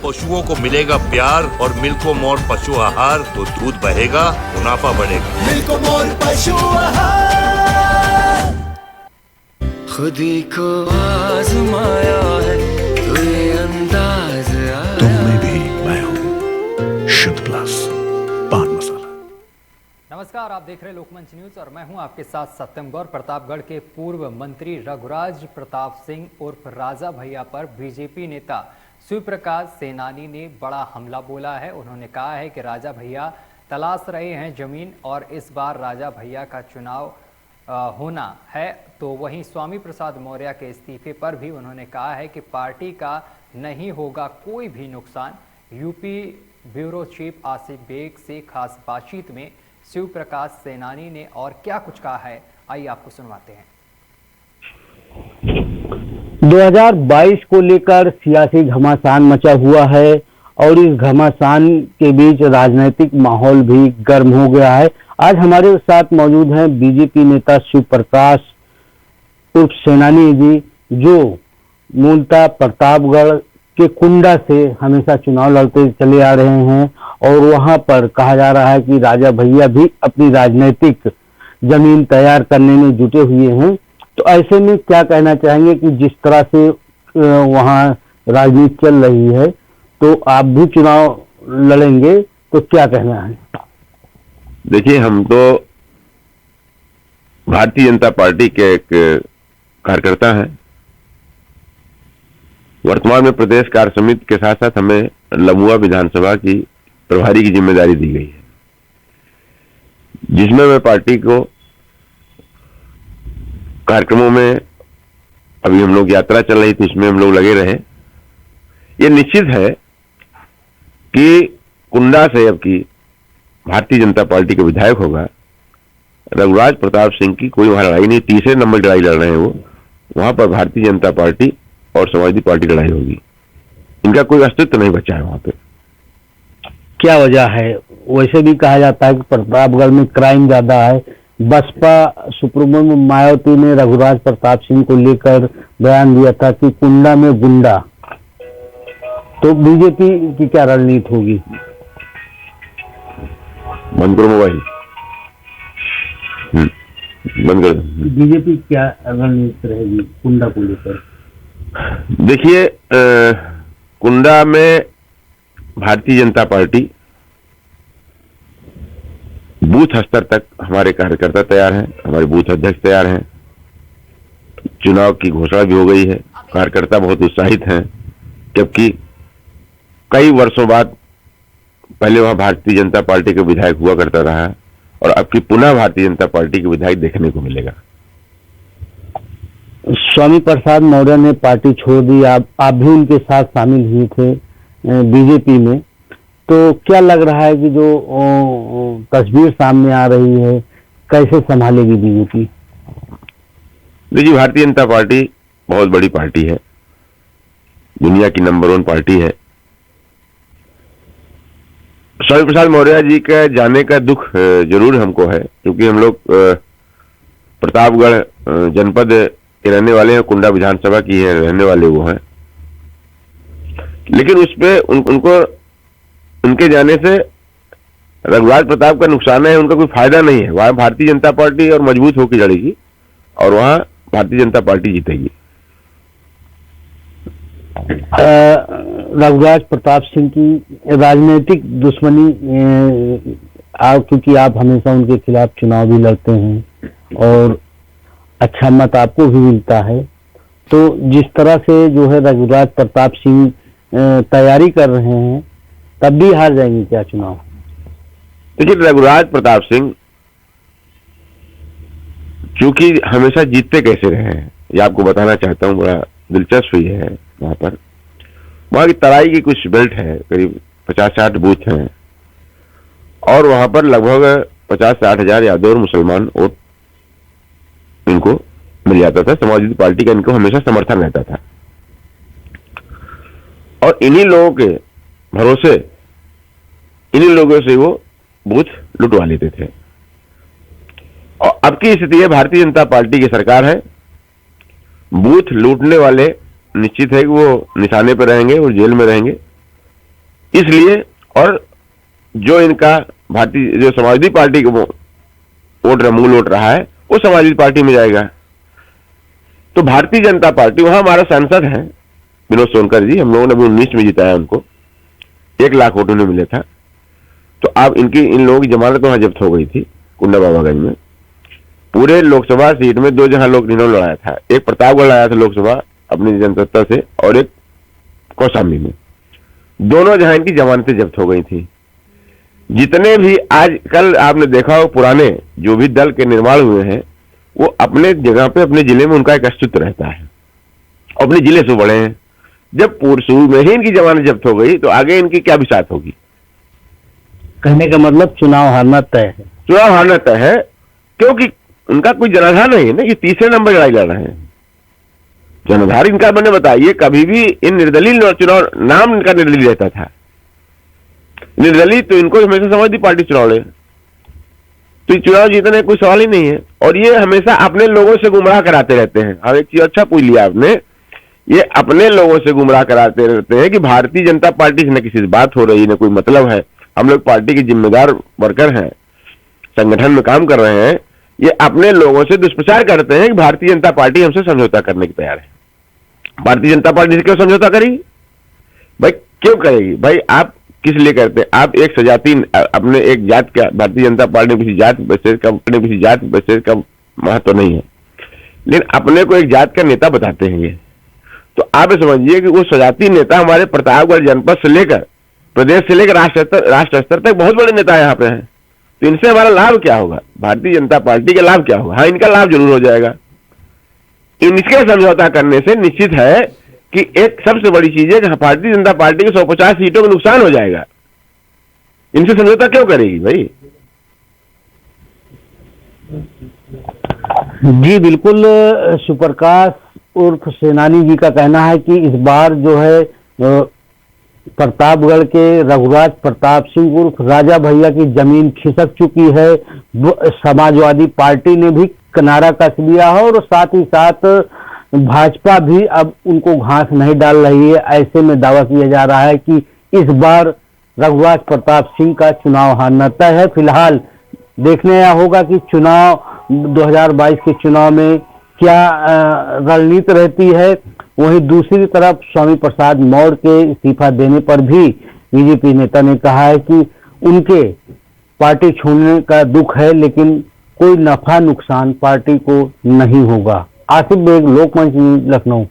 पशुओं को मिलेगा प्यार और मिल्को मोर पशु आहार तो दूध बहेगा, मुनाफा बढ़ेगा। मिल्को मोर पशु आहार। खुदी को आजमाया है तो ये अंदाज आया। तुम में भी मैं हूं, शुद्ध प्लस पान मसाला। नमस्कार, आप देख रहे हैं लोकमंच न्यूज और मैं हूं आपके साथ सत्यम गौर। प्रतापगढ़ के पूर्व मंत्री रघुराज प्रताप सिंह उर्फ राजा भैया पर बीजेपी नेता शिव प्रकाश सेनानी ने बड़ा हमला बोला है। उन्होंने कहा है कि राजा भैया तलाश रहे हैं जमीन और इस बार राजा भैया का चुनाव होना है। तो वहीं स्वामी प्रसाद मौर्य के इस्तीफे पर भी उन्होंने कहा है कि पार्टी का नहीं होगा कोई भी नुकसान। UP bureau chief Asif Beg से खास बातचीत में शिव प्रकाश सेनानी ने और क्या कुछ कहा है, आइए आपको सुनवाते हैं। 2022 को लेकर सियासी घमासान मचा हुआ है और इस घमासान के बीच राजनीतिक माहौल भी गर्म हो गया है। आज हमारे साथ मौजूद हैं बीजेपी नेता शिव प्रकाश उर्फ सेनानी जी, जो मूलतः प्रतापगढ़ के कुंडा से हमेशा चुनाव लड़ते चले आ रहे हैं और वहां पर कहा जा रहा है कि राजा भैया भी अपनी राजनीतिक जमीन तैयार करने में जुटे हुए हैं। तो ऐसे में क्या कहना चाहेंगे कि जिस तरह से वहां राजनीति चल रही है, तो आप भी चुनाव लड़ेंगे, तो क्या कहना है? देखिए, हम तो भारतीय जनता पार्टी के एक कार्यकर्ता हैं। वर्तमान में प्रदेश कार्य समिति के साथ साथ हमें लमुआ विधानसभा की प्रभारी की जिम्मेदारी दी गई है, जिसमें मैं पार्टी को कार्यक्रमों में, अभी हम लोग यात्रा चल रही थी, इसमें हम लोग लगे रहे। ये निश्चित है कि कुंडा से अब की भारतीय जनता पार्टी के विधायक होगा रघुराज प्रताप सिंह की। कोई वहां लड़ाई नहीं, तीसरे नंबर की लड़ाई लड़ रहे हैं वो। वहां पर भारतीय जनता पार्टी और समाजवादी पार्टी की लड़ाई होगी। इनका कोई अस्तित्व नहीं बचा है वहां पे। क्या वजह है? वैसे भी कहा जाता है कि प्रतापगढ़ में क्राइम ज्यादा है। बसपा सुप्रीमो मायावती ने रघुराज प्रताप सिंह को लेकर बयान दिया था कि कुंडा में गुंडा। तो बीजेपी की क्या रणनीति होगी? बंद करो मोबाइल, बंद कर दो। बीजेपी क्या रणनीति रहेगी कुंडा को लेकर? देखिए, कुंडा में भारतीय जनता पार्टी बूथ स्तर तक हमारे कार्यकर्ता तैयार हैं, हमारे बूथ अध्यक्ष तैयार हैं। चुनाव की घोषणा भी हो गई है। कार्यकर्ता बहुत उत्साहित हैं, जबकि कई वर्षों बाद पहले वहां भारतीय जनता पार्टी के विधायक हुआ करता रहा और अब की पुनः भारतीय जनता पार्टी के विधायक देखने को मिलेगा। स्वामी प्रसाद मौर्य ने पार्टी छोड़ दी, आप भी उनके साथ शामिल हुए थे बीजेपी में। तो क्या लग रहा है कि जो तस्वीर सामने आ रही है, कैसे संभालेगी बीजेपी? देखिए, भारतीय जनता पार्टी बहुत बड़ी पार्टी है, दुनिया की नंबर 1 पार्टी है। स्वामी प्रसाद मौर्य जी के जाने का दुख जरूर हमको है, क्योंकि हम लोग प्रतापगढ़ जनपद के रहने वाले हैं, कुंडा विधानसभा की है रहने वाले वो हैं। लेकिन उसपे उनको उनके जाने से रघुराज प्रताप का नुकसान है, उनका कोई फायदा नहीं है। वहां भारतीय जनता पार्टी और मजबूत होकर लड़ेगी और वहां भारतीय जनता पार्टी जीतेगी। रघुराज प्रताप सिंह की राजनीतिक दुश्मनी, क्योंकि आप हमेशा उनके खिलाफ चुनाव भी लड़ते हैं और अच्छा मत आपको भी मिलता है। तो जिस तरह से जो है रघुराज प्रताप सिंह तैयारी कर रहे हैं, तब भी हार जाएंगे क्या चुनाव? देखिए, रघुराज प्रताप सिंह चूंकि हमेशा जीतते कैसे रहे हैं, ये आपको बताना चाहता हूं। बड़ा दिलचस्प ही है। वहां की तराई की कुछ बेल्ट है, करीब 50-60 बूथ हैं और वहां पर लगभग 50-60 हजार यादव और मुसलमान वोट इनको मिल जाता था। समाजवादी पार्टी का इनको हमेशा समर्थन रहता था और इन्हीं लोगों के भरोसे, इन्हीं लोगों से वो बूथ लुटवा लेते थे। और अब की स्थिति है, भारतीय जनता पार्टी की सरकार है, बूथ लूटने वाले निश्चित है कि वो निशाने पर रहेंगे और जेल में रहेंगे इसलिए, और जो इनका भारतीय जो समाजवादी पार्टी को वोट मूल वोट रहा है वो समाजवादी पार्टी में जाएगा। तो भारतीय जनता पार्टी, वहां हमारा सांसद है विनोद सोनकर जी, हम लोगों ने अभी 19 में जिताया उनको, 1 लाख वोट उन्हें मिले था। तो अब इन लोगों की जमानत वहां जब्त हो गई थी कुंडा बाबागंज में। पूरे लोकसभा सीट में 2 जहां लोग इन्होंने लड़ाया था, एक प्रतापगढ़ लड़ाया था लोकसभा अपनी जनसत्ता से, और एक कौशाम्बी में, दोनों जहां इनकी जमानतें जब्त हो गई थी। जितने भी आज कल आपने देखा हो पुराने जो भी दल के निर्माण हुए हैं, वो अपने जगह पे अपने जिले में उनका एक अस्तित्व रहता है, अपने जिले से बढ़े हैं। जब शुरू में ही इनकी जमानत जब्त हो गई तो आगे इनकी क्या बिसात होगी। कहने का मतलब चुनाव हारना तय है। चुनाव हारना तय है, क्योंकि उनका कोई जनाधार नहीं है ना, ये तीसरे नंबर लड़ाई लड़ रहे हैं। जनाधार इनका, मैंने बताइए, कभी भी इन निर्दलीय चुनाव, नाम इनका निर्दलीय रहता था, निर्दलीय, तो इनको हमेशा समाजवादी पार्टी चुनाव ले, तो ये चुनाव जीतने कोई सवाल ही नहीं है। और ये हमेशा अपने लोगों से गुमराह कराते रहते हैं। अब एक चीज अच्छा पूछ लिया आपने, ये अपने लोगों से गुमराह कराते रहते हैं कि भारतीय जनता पार्टी से न किसी से बात हो रही है, न कोई मतलब है, हम लोग पार्टी के जिम्मेदार वर्कर हैं, संगठन में काम कर रहे हैं। ये अपने लोगों से दुष्प्रचार करते हैं कि भारतीय जनता पार्टी हमसे समझौता करने की तैयार है। भारतीय जनता पार्टी से क्यों समझौता करेगी भाई, क्यों करेगी भाई? आप किस लिए करते हैं? आप एक सजाती अपने एक जात का, भारतीय जनता पार्टी किसी जात विशेष का, अपने किसी जात विशेष का महत्व नहीं है, लेकिन अपने को एक जात का नेता बताते हैं ये। तो आप समझिए कि वो सजाती नेता हमारे प्रतापगढ़ जनपद से लेकर, प्रदेश से लेकर राष्ट्र स्तर तक बहुत बड़े नेता यहाँ पे हैं। तो इनसे हमारा लाभ क्या होगा? भारतीय जनता पार्टी का लाभ क्या होगा? हाँ, इनका लाभ जरूर हो जाएगा। इनके समझौता करने से निश्चित है कि एक सबसे बड़ी चीज है कि भारतीय जनता पार्टी के 150 सीटों का नुकसान हो जाएगा। इनसे समझौता क्यों करेगी भाई? जी बिल्कुल, सुप्रकाश उर्फ सेनानी जी का कहना है कि इस बार जो है प्रतापगढ़ के रघुराज प्रताप सिंह उर्फ राजा भैया की जमीन खिसक चुकी है। समाजवादी पार्टी ने भी किनारा कस लिया है और साथ ही साथ भाजपा भी अब उनको घास नहीं डाल रही है। ऐसे में दावा किया जा रहा है कि इस बार रघुराज प्रताप सिंह का चुनाव हारना तय है। फिलहाल देखने यह होगा कि चुनाव 2022 के चुनाव में क्या रणनीति रहती है। वहीं दूसरी तरफ स्वामी प्रसाद मौर्य के इस्तीफा देने पर भी बीजेपी नेता ने कहा है कि उनके पार्टी छोड़ने का दुख है, लेकिन कोई नफा नुकसान पार्टी को नहीं होगा। आसिफ बेग, लोकमंच न्यूज़, लखनऊ।